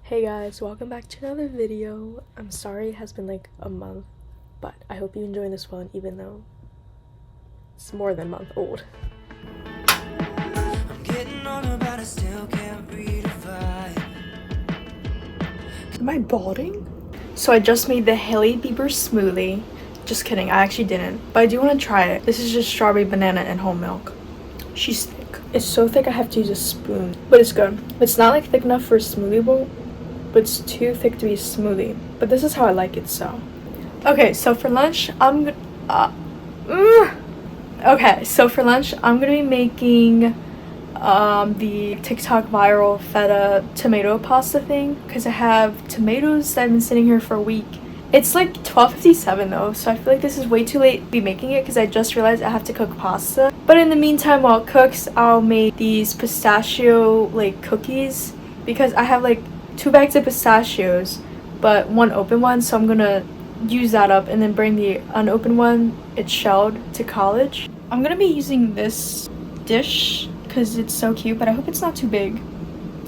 Hey guys, welcome back to another video. I'm sorry it has been like a month, but I hope you enjoy this one even though it's more than a month old. I'm getting older, but I still can't read a vibe. Am I balding? So I just made the Hailey Bieber smoothie. Just kidding, I actually didn't, but I do want to try it. This is just strawberry, banana, and whole milk. She's thick. It's so thick I have to use a spoon, but it's good. It's not like thick enough for a smoothie bowl, but it's too thick to be a smoothie. But this is how I like it, so. Okay, so for lunch, I'm gonna be making the TikTok viral feta tomato pasta thing, because I have tomatoes that have been sitting here for a week. It's like 12:57 though, so I feel like this is way too late to be making it because I just realized I have to cook pasta. But in the meantime, while it cooks, I'll make these pistachio like cookies because I have like 2 bags of pistachios but 1 open one, so I'm gonna use that up and then bring the unopened one, it's shelled, to college. I'm gonna be using this dish because it's so cute, but I hope it's not too big.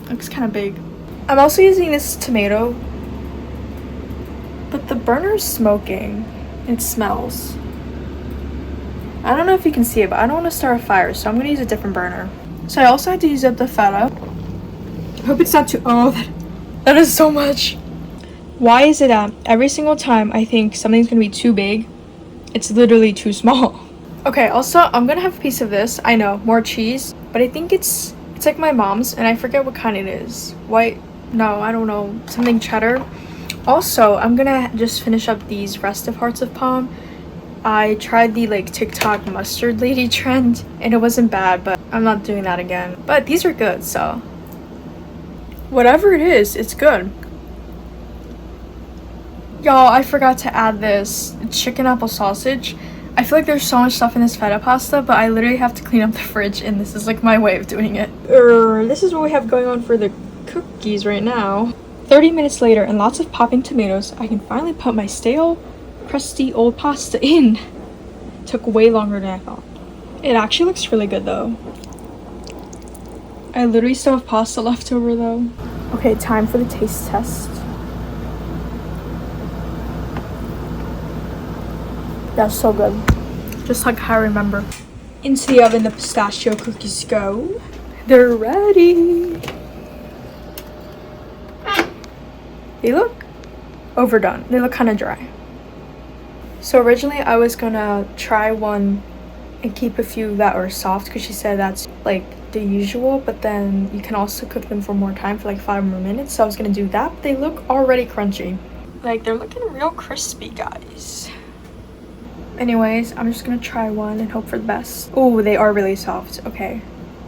It looks kind of big. I'm also using this tomato, but the burner's smoking. It smells. I don't know if you can see it, but I don't want to start a fire, so I'm gonna use a different burner. So I also had to use up the feta. I hope it's not too, that is so much. Why is it that every single time I think something's gonna be too big, it's literally too small? Okay, also I'm gonna have a piece of this. I know, more cheese, but I think it's like my mom's and I forget what kind it is. White, no, I don't know, something cheddar. Also, I'm gonna just finish up these rest of hearts of palm. I tried the like TikTok mustard lady trend and it wasn't bad, but I'm not doing that again. But these are good, so whatever it is, it's good. Y'all, I forgot to add this chicken apple sausage. I feel like there's so much stuff in this feta pasta, but I literally have to clean up the fridge and this is like my way of doing it. This is what we have going on for the cookies right now. 30 minutes later and lots of popping tomatoes, I can finally put my stale, crusty old pasta in. Took way longer than I thought. It actually looks really good though. I literally still have pasta left over though. Okay, time for the taste test. That's so good. Just like how I remember. Into the oven the pistachio cookies go. They're ready. They look overdone. They look kind of dry. So originally I was gonna try one and keep a few that are soft because she said that's like the usual, but then you can also cook them for more time, for like 5 more minutes. So I was gonna do that, but they look already crunchy. Like they're looking real crispy, guys. Anyways, I'm just gonna try one and hope for the best. Oh, they are really soft. Okay,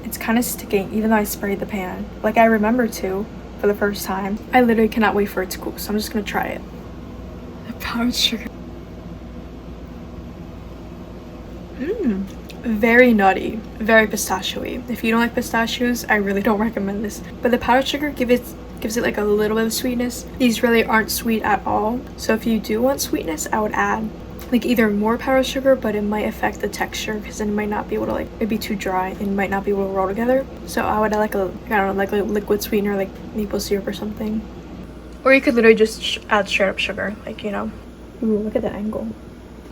it's kind of sticking even though I sprayed the pan like I remember to for the first time. I literally cannot wait for it to cool, so I'm just gonna try it. The powdered sugar. Very nutty, very pistachio-y. If you don't like pistachios, I really don't recommend this. But the powdered sugar gives it like a little bit of sweetness. These really aren't sweet at all. So if you do want sweetness, I would add like either more powdered sugar, but it might affect the texture because then it might not be able to, like, it'd be too dry and might not be able to roll together. So I would add like a, I don't know, like a liquid sweetener, like maple syrup or something. Or you could literally just add straight up sugar, like, you know. Ooh, look at the angle.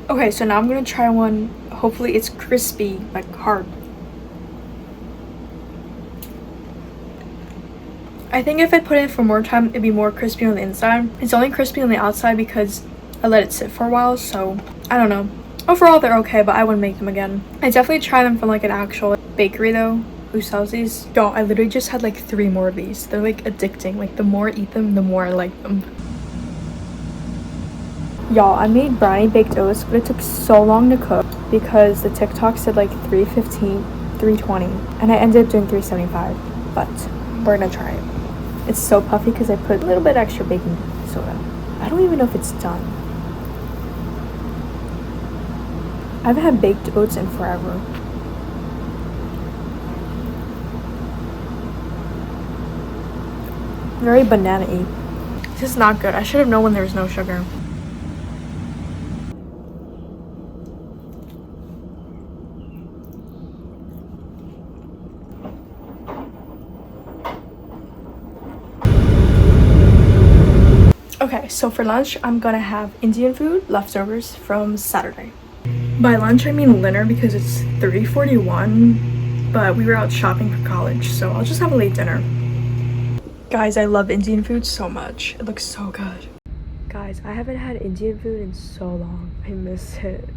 Okay, so now I'm gonna try one. Hopefully it's crispy, like hard. I think if I put it in for more time, it'd be more crispy on the inside. It's only crispy on the outside because I let it sit for a while, so I don't know. Overall, they're okay, but I wouldn't make them again. I definitely try them from like an actual bakery though, who sells these. Yo, I literally just had like 3 more of these. They're like addicting. Like the more I eat them, the more I like them. Y'all, I made brownie baked oats, but it took so long to cook because the TikTok said like 315, 320, and I ended up doing 375, but we're gonna try it. It's so puffy because I put a little bit extra baking soda. I don't even know if it's done. I haven't had baked oats in forever. Very banana-y. This is not good. I should have known when there was no sugar. Okay, so for lunch, I'm gonna have Indian food leftovers from Saturday. By lunch, I mean dinner because it's 3:41, but we were out shopping for college, so I'll just have a late dinner. Guys, I love Indian food so much. It looks so good. Guys, I haven't had Indian food in so long. I miss it.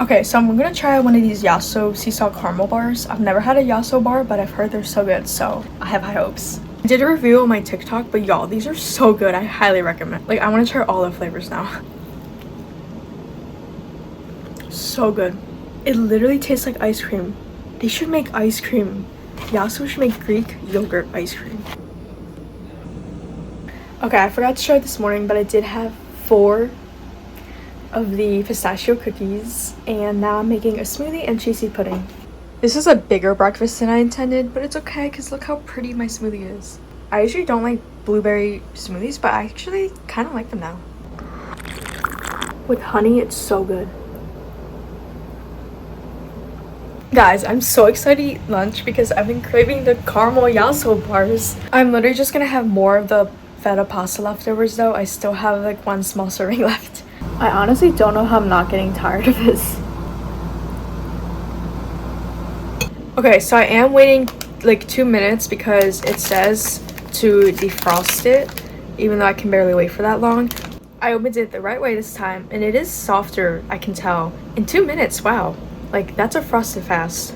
Okay, so I'm gonna try one of these Yasso sea salt caramel bars. I've never had a Yasso bar, but I've heard they're so good, so I have high hopes. I did a review on my TikTok, but y'all, these are so good. I highly recommend. Like, I want to try all the flavors now. So good. It literally tastes like ice cream. They should make ice cream. Yasso should make Greek yogurt ice cream. Okay, I forgot to show it this morning, but I did have 4 of the pistachio cookies, and now I'm making a smoothie and cheesy pudding. This is a bigger breakfast than I intended, but it's okay because look how pretty my smoothie is. I usually don't like blueberry smoothies, but I actually kind of like them now. With honey, it's so good. Guys, I'm so excited to eat lunch because I've been craving the caramel Yasso bars. I'm literally just gonna have more of the feta pasta leftovers though. I still have like 1 small serving left. I honestly don't know how I'm not getting tired of this. Okay, so I am waiting like 2 minutes because it says to defrost it, even though I can barely wait for that long. I opened it the right way this time, and it is softer, I can tell. In 2 minutes, wow. Like, that's a frosted fast.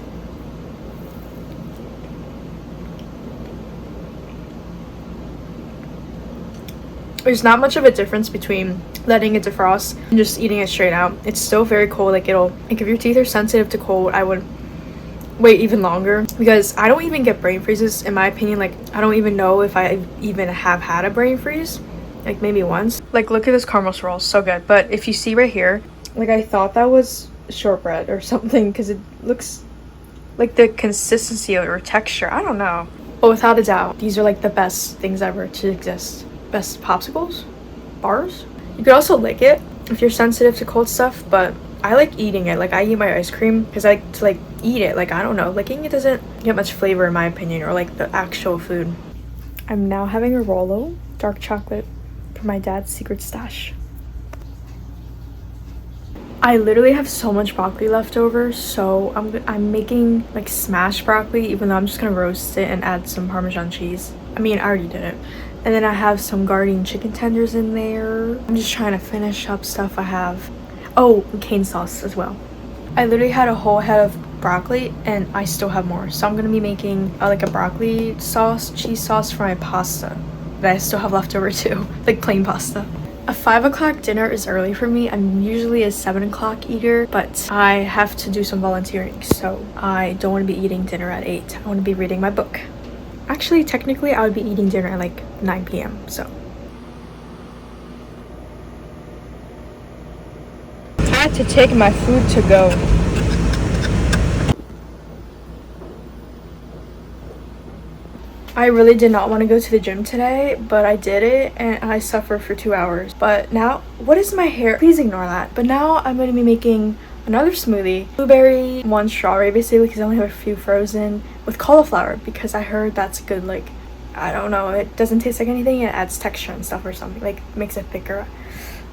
There's not much of a difference between letting it defrost and just eating it straight out. It's still very cold. Like if your teeth are sensitive to cold, I would wait even longer because I don't even get brain freezes in my opinion. Like, I don't even know if I even have had a brain freeze, like maybe once. Like, look at this caramel swirl, so good. But if you see right here, like, I thought that was shortbread or something because it looks like the consistency or texture, I don't know. But without a doubt, these are like the best things ever to exist. Best popsicles, bars. You could also lick it if you're sensitive to cold stuff, but I like eating it. Like, I eat my ice cream because I like to like eat it. Like, I don't know, licking it doesn't get much flavor in my opinion, or like the actual food. I'm now having a Rolo dark chocolate from my dad's secret stash. I literally have so much broccoli left over, so I'm making like smashed broccoli, even though I'm just gonna roast it and add some Parmesan cheese. I mean, I already did it. And then I have some Gardein chicken tenders in there. I'm just trying to finish up stuff I have. Oh, and cane sauce as well. I literally had a whole head of broccoli and I still have more. So I'm gonna be making like a broccoli sauce, cheese sauce for my pasta that I still have left over too, like plain pasta. A 5 o'clock dinner is early for me. I'm usually a 7 o'clock eater, but I have to do some volunteering, so I don't want to be eating dinner at 8. I want to be reading my book. Actually, technically, I would be eating dinner at like 9 p.m. So I had to take my food to go. I really did not want to go to the gym today, but I did it and I suffered for 2 hours. But now, what is my hair? Please ignore that. But now I'm going to be making another smoothie. Blueberry, 1 strawberry basically because I only have a few frozen, with cauliflower because I heard that's good. Like, I don't know, it doesn't taste like anything. It adds texture and stuff or something, like makes it thicker.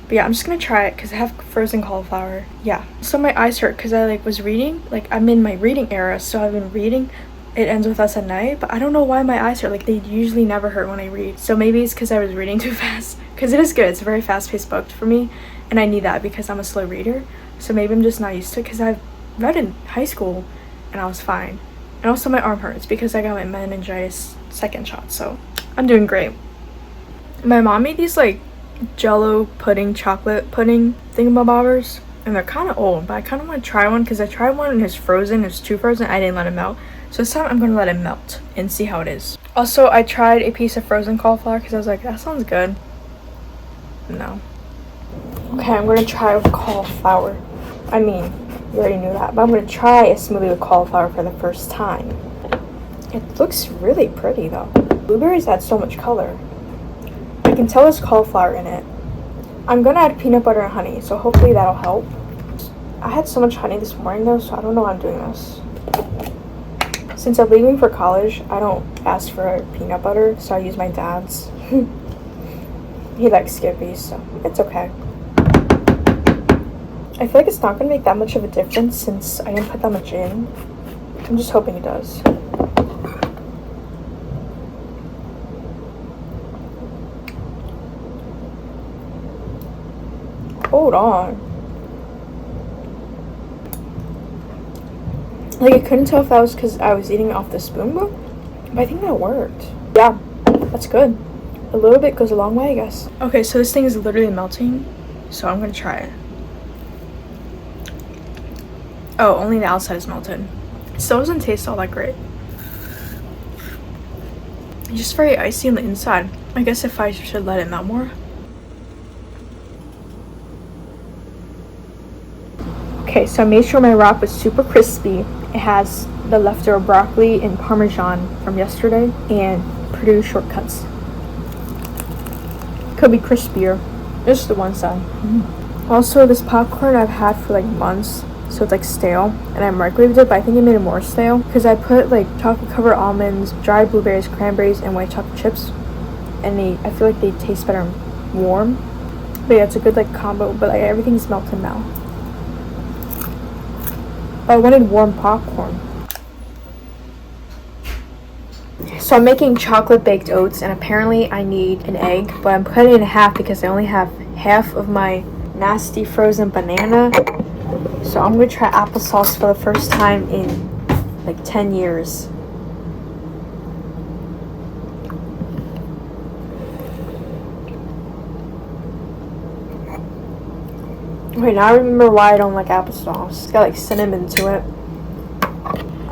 But yeah, I'm just gonna try it because I have frozen cauliflower. Yeah, so my eyes hurt because I like was reading, like I'm in my reading era, so I've been reading It Ends With Us at Night, but I don't know why my eyes hurt. Like, they usually never hurt when I read, so maybe it's because I was reading too fast, because it is good. It's a very fast-paced book for me, and I need that because I'm a slow reader. So maybe I'm just not used to it because I've read in high school and I was fine. And also my arm hurts because I got my meningitis 2nd shot, so I'm doing great. My mom made these like Jello pudding, chocolate pudding thingamabobbers, and they're kind of old, but I kind of want to try one because I tried one and it's frozen. It's too frozen. I didn't let it melt. So this time I'm going to let it melt and see how it is. Also, I tried a piece of frozen cauliflower because I was like, that sounds good. No. Okay, I'm going to try with cauliflower. I mean, you already knew that, but I'm going to try a smoothie with cauliflower for the first time. It looks really pretty though. Blueberries add so much color. I can tell there's cauliflower in it. I'm going to add peanut butter and honey, so hopefully that'll help. I had so much honey this morning though, so I don't know why I'm doing this. Since I'm leaving for college, I don't ask for peanut butter, so I use my dad's. He likes Skippy, so it's okay. I feel like it's not gonna make that much of a difference since I didn't put that much in. I'm just hoping it does. Hold on. Like, I couldn't tell if that was because I was eating off the spoon book, but I think that worked. Yeah, that's good. A little bit goes a long way, I guess. Okay, so this thing is literally melting, so I'm gonna try it. Oh, only the outside is melted. It still doesn't taste all that great. It's just very icy on the inside. I guess if I should let it melt more. Okay, so I made sure my wrap was super crispy. It has the leftover broccoli and Parmesan from yesterday and Purdue shortcuts. Could be crispier. Just the one side. Also, this popcorn I've had for like months, so it's like stale, and I microwaved it, but I think it made it more stale because I put like chocolate covered almonds, dried blueberries, cranberries, and white chocolate chips, and I feel like they taste better warm. But yeah, it's a good like combo, but like everything's melted now. But I wanted warm popcorn. So I'm making chocolate baked oats, and apparently I need an egg, but I'm cutting it in half because I only have half of my nasty frozen banana. So I'm gonna try applesauce for the first time in like 10 years. Wait, now I remember why I don't like applesauce. It's got like cinnamon to it.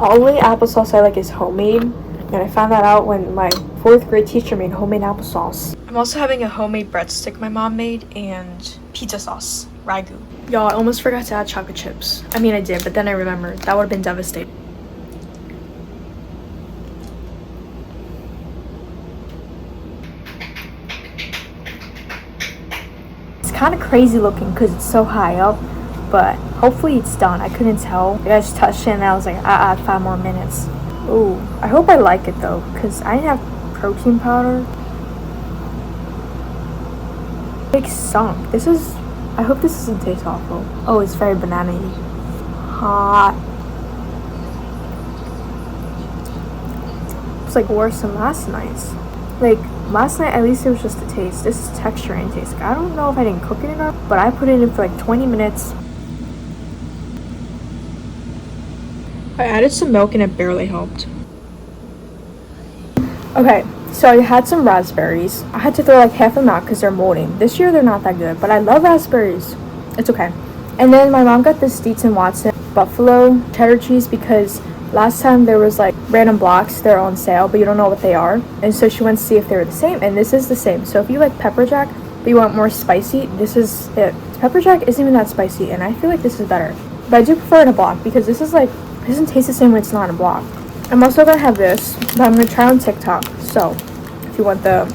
Only applesauce I like is homemade, and I found that out when my 4th grade teacher made homemade applesauce. I'm also having a homemade breadstick my mom made and pizza sauce, ragu. Y'all, I almost forgot to add chocolate chips. I mean, I did, but then I remembered. That would have been devastating. It's kind of crazy looking because it's so high up, but hopefully it's done. I couldn't tell. I just touched it and I was like, I'll add 5 more minutes. Ooh, I hope I like it though, because I didn't have protein powder. Big sunk. I hope this doesn't taste awful. Oh, it's very banana-y. Hot. It's like worse than last night's. Like, last night at least it was just the taste. This is texture and taste. Like, I don't know if I didn't cook it enough, but I put it in for like 20 minutes. I added some milk and it barely helped. Okay, so I had some raspberries. I had to throw like half them out because they're molding. This year they're not that good, but I love raspberries. It's okay. And then my mom got this Dietz & Watson buffalo cheddar cheese because last time there was like random blocks. They're on sale, but you don't know what they are. And so she went to see if they were the same, and this is the same. So if you like pepper jack, but you want more spicy, this is it. Pepper jack isn't even that spicy, and I feel like this is better. But I do prefer it in a block because this is like, it doesn't taste the same when it's not in a block. I'm also gonna have this, but I'm gonna try on TikTok. So if you want the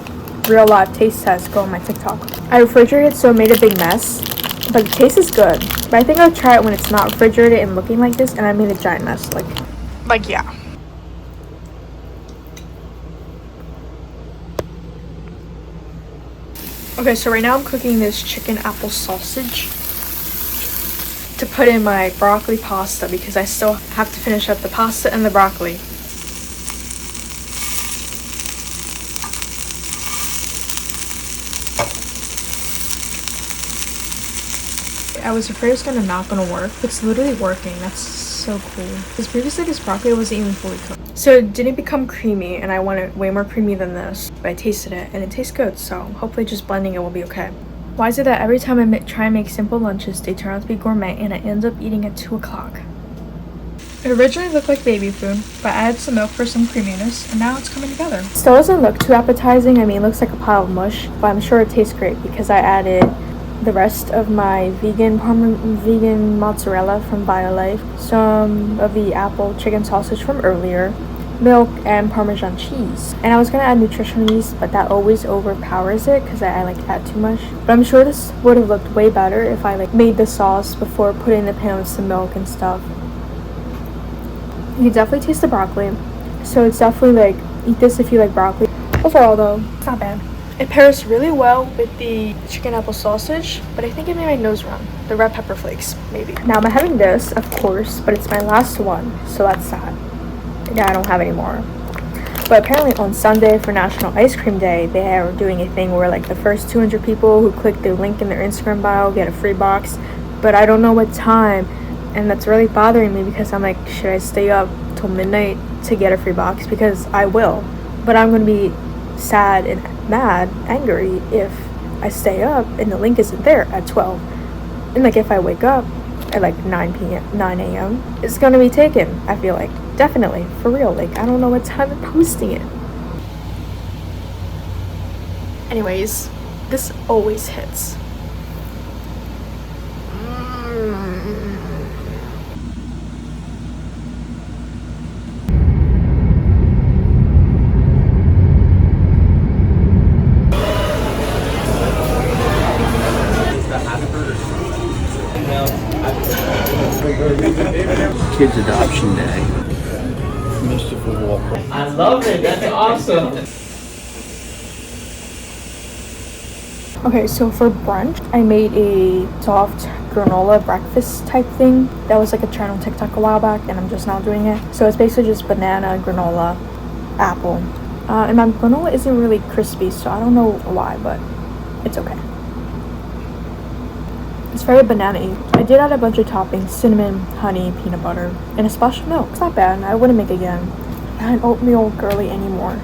real live taste test, go on my TikTok. I refrigerated, so it made a big mess, but the taste is good. But I think I'll try it when it's not refrigerated and looking like this, and I made a giant mess. Like yeah. Okay, so right now I'm cooking this chicken apple sausage to put in my broccoli pasta because I still have to finish up the pasta and the broccoli. I was afraid it was not gonna work. It's literally working. That's so cool. Because previously this broccoli wasn't even fully cooked. So it didn't become creamy, and I want it way more creamy than this. But I tasted it and it tastes good, so hopefully just blending it will be okay. Why is it that every time I try and make simple lunches, they turn out to be gourmet and I end up eating at 2 o'clock? It originally looked like baby food, but I added some milk for some creaminess, and now it's coming together. Still doesn't look too appetizing. I mean, it looks like a pile of mush, but I'm sure it tastes great because I added the rest of my vegan mozzarella from BioLife, some of the apple chicken sausage from earlier, milk and Parmesan cheese. And I was gonna add nutritional yeast, but that always overpowers it because I like add too much. But I'm sure this would have looked way better if I like made the sauce before putting in the pan with some milk and stuff. You can definitely taste the broccoli. So it's definitely like, eat this if you like broccoli. Overall though, it's not bad. It pairs really well with the chicken apple sausage, but I think it made my nose run. The red pepper flakes, maybe. Now I'm having this, of course, but it's my last one, so that's sad. Yeah, I don't have any more. But apparently on Sunday for National Ice Cream Day, they are doing a thing where like the first 200 people who click the link in their Instagram bio get a free box. But I don't know what time, and that's really bothering me because I'm like, should I stay up till midnight to get a free box? Because I will, but I'm gonna be sad and mad, angry if I stay up and the link isn't there at 12. And like if I wake up at like 9 a.m, it's gonna be taken, I feel like. Definitely, for real. Like, I don't know what time I'm posting it. Anyways, this always hits. Kids Adoption Day. Mystical Walker. I love it. That's awesome. Okay, so for brunch, I made a soft granola breakfast type thing. That was like a trend on TikTok a while back, and I'm just now doing it. So it's basically just banana, granola, apple. And my granola isn't really crispy, so I don't know why, but it's okay. It's very banana-y. I did add a bunch of toppings: cinnamon, honey, peanut butter, and a splash of milk. It's not bad. I wouldn't make it again. Not an oatmeal girly anymore.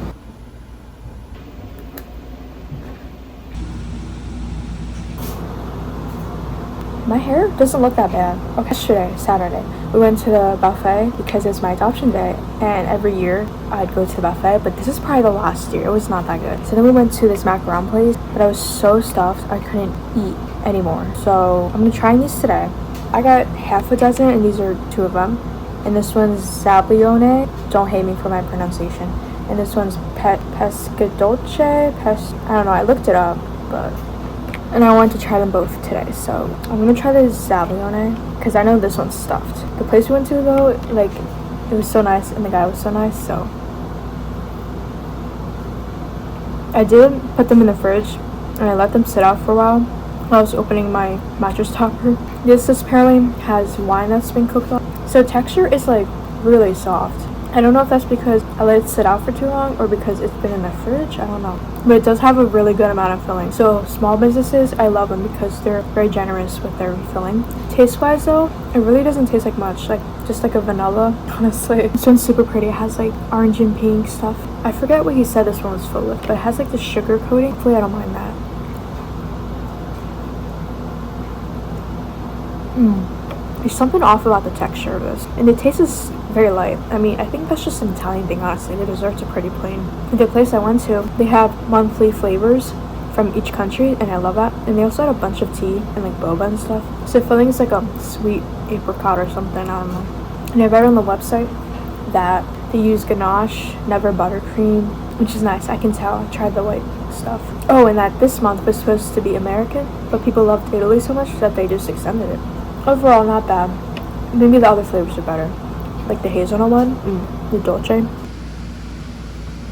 My hair doesn't look that bad. Okay, yesterday, Saturday, we went to the buffet because it's my adoption day, and every year I'd go to the buffet, but this is probably the last year. It was not that good. So then we went to this macaron place, but I was so stuffed I couldn't eat anymore. So I'm gonna try these today. I got half a dozen, and these are 2 of them. And this one's Zabaione. Don't hate me for my pronunciation. And this one's Pescadolce. I don't know. I looked it up, but. And I wanted to try them both today, so I'm gonna try the Zabaione because I know this one's stuffed. The place we went to though, like, it was so nice and the guy was so nice, so I did put them in the fridge and I let them sit out for a while while I was opening my mattress topper. This apparently has wine that's been cooked on, so texture is like really soft. I don't know if that's because I let it sit out for too long or because it's been in the fridge. I don't know. But it does have a really good amount of filling. So small businesses, I love them because they're very generous with their filling. Taste-wise though, it really doesn't taste like much. Like just like a vanilla, honestly. This one's super pretty. It has like orange and pink stuff. I forget what he said this one was filled with, but it has like the sugar coating. Hopefully I don't mind that. There's something off about the texture of this. And the taste is very light. I mean, I think that's just an Italian thing, honestly. The desserts are pretty plain. The place I went to, they have monthly flavors from each country, and I love that. And they also had a bunch of tea and like boba and stuff. So filling is like a sweet apricot or something, I don't know. And I read on the website that they use ganache, never buttercream, which is nice. I can tell. I tried the white stuff. Oh, and that this month was supposed to be American, but people loved Italy so much that they just extended it. Overall, not bad. Maybe the other flavors are better. Like the hazelnut one, the dolce.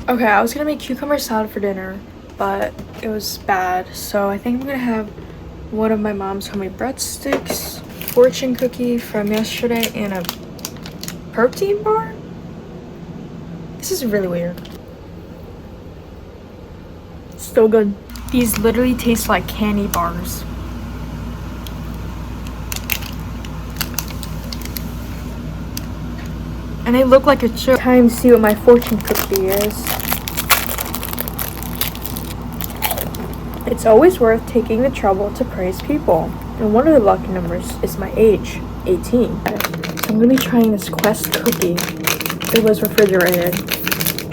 Okay, I was gonna make cucumber salad for dinner, but it was bad. So I think I'm gonna have one of my mom's homemade breadsticks, fortune cookie from yesterday, and a protein bar. This is really weird. It's still good. These literally taste like candy bars. And they look like a chip. Time to see what my fortune cookie is. It's always worth taking the trouble to praise people. And one of the lucky numbers is my age, 18. So I'm gonna be trying this Quest cookie. It was refrigerated,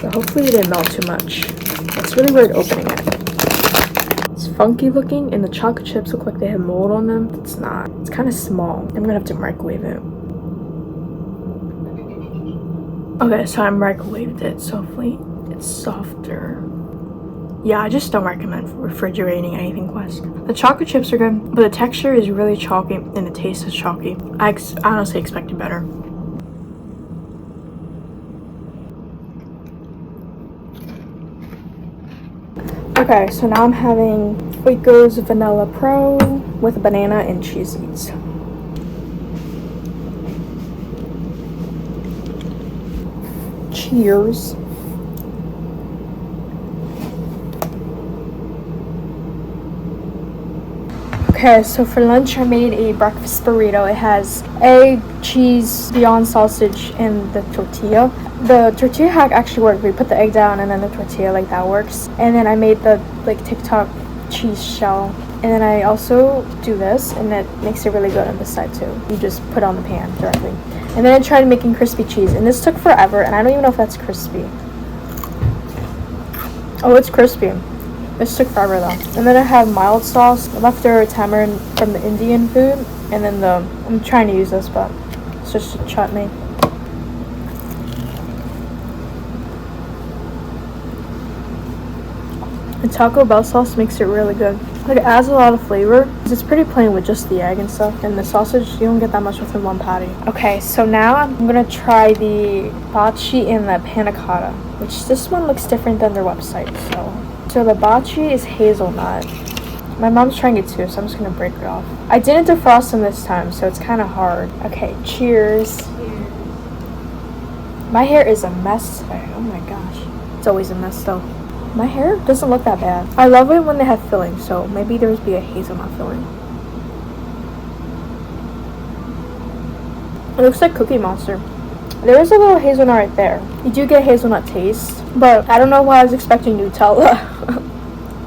but hopefully it didn't melt too much. It's really weird opening it. It's funky looking, and the chocolate chips look like they have mold on them. It's not. It's kind of small. I'm gonna have to microwave it. Okay, so I microwaved it, so hopefully it's softer. Yeah, I just don't recommend refrigerating anything, Quest. The chocolate chips are good, but the texture is really chalky and the taste is chalky. I honestly expected better. Okay, so now I'm having Oikos Vanilla Pro with banana and cheese-its. Cheers. Okay, so for lunch I made a breakfast burrito. It has egg, cheese, Beyond sausage, and the tortilla. The tortilla hack actually worked. We put the egg down and then the tortilla, like that works. And then I made the like TikTok cheese shell. And then I also do this, and it makes it really good on this side too. You just put it on the pan directly. And then I tried making crispy cheese, and this took forever, and I don't even know if that's crispy. Oh, it's crispy. This took forever though. And then I have mild sauce, leftover tamarind from the Indian food, and then I'm trying to use this, but it's just a chutney. The Taco Bell sauce makes it really good. Like, it adds a lot of flavor. It's pretty plain with just the egg and stuff, and the sausage, you don't get that much within one patty. Okay, so now I'm gonna try the bocce and the panna cotta, which this one looks different than their website. So the bocce is hazelnut. My mom's trying it too, so I'm just gonna break it off. I didn't defrost them this time, so it's kind of hard. Okay, cheers. My hair is a mess today. Oh my gosh, it's always a mess though. My hair doesn't look that bad. I love it when they have filling, so maybe there would be a hazelnut filling. It looks like Cookie Monster. There is a little hazelnut right there. You do get hazelnut taste, but I don't know why I was expecting Nutella.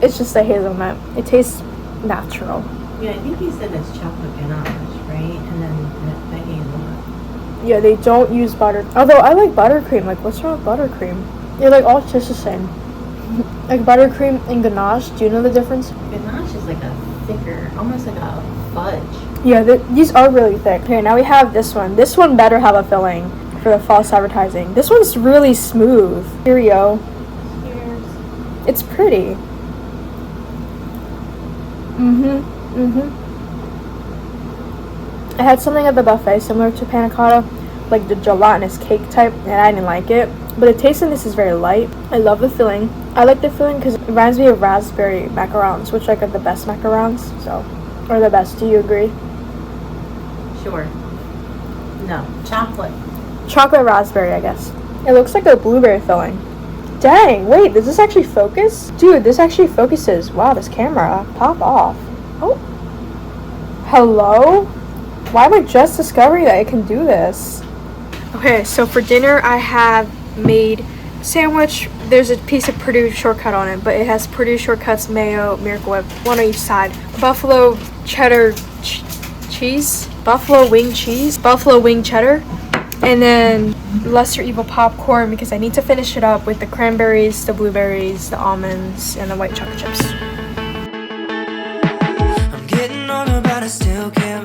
It's just a hazelnut. It tastes natural. Yeah, I think you said it's chocolate ganache, right? And then the hazelnut. Yeah, they don't use butter. Although I like buttercream. Like, what's wrong with buttercream? They're like all just the same. Like buttercream and ganache, do you know the difference? Ganache is like a thicker, almost like a fudge. Yeah, these are really thick. Okay, now we have this one. This one better have a filling for the false advertising. This one's really smooth. Cheerio. Cheers. It's pretty. I had something at the buffet similar to panna cotta, like the gelatinous cake type, and I didn't like it. But the taste in this is very light. I love the filling. I like the filling because it reminds me of raspberry macarons, which like are the best macarons. So, or the best. Do you agree? Sure. No. Chocolate. Chocolate raspberry, I guess. It looks like a blueberry filling. Dang, wait, does this actually focus? Dude, this actually focuses. Wow, this camera. Pop off. Oh. Hello? Why am I just discovering that it can do this? Okay, so for dinner I have made sandwich. There's a piece of Purdue Shortcut on it, but it has Purdue Shortcuts, mayo, Miracle Whip, one on each side. Buffalo cheddar cheese, buffalo wing cheese, buffalo wing cheddar, and then Lesser Evil popcorn because I need to finish it up with the cranberries, the blueberries, the almonds, and the white chocolate chips. I'm getting older, but I still care.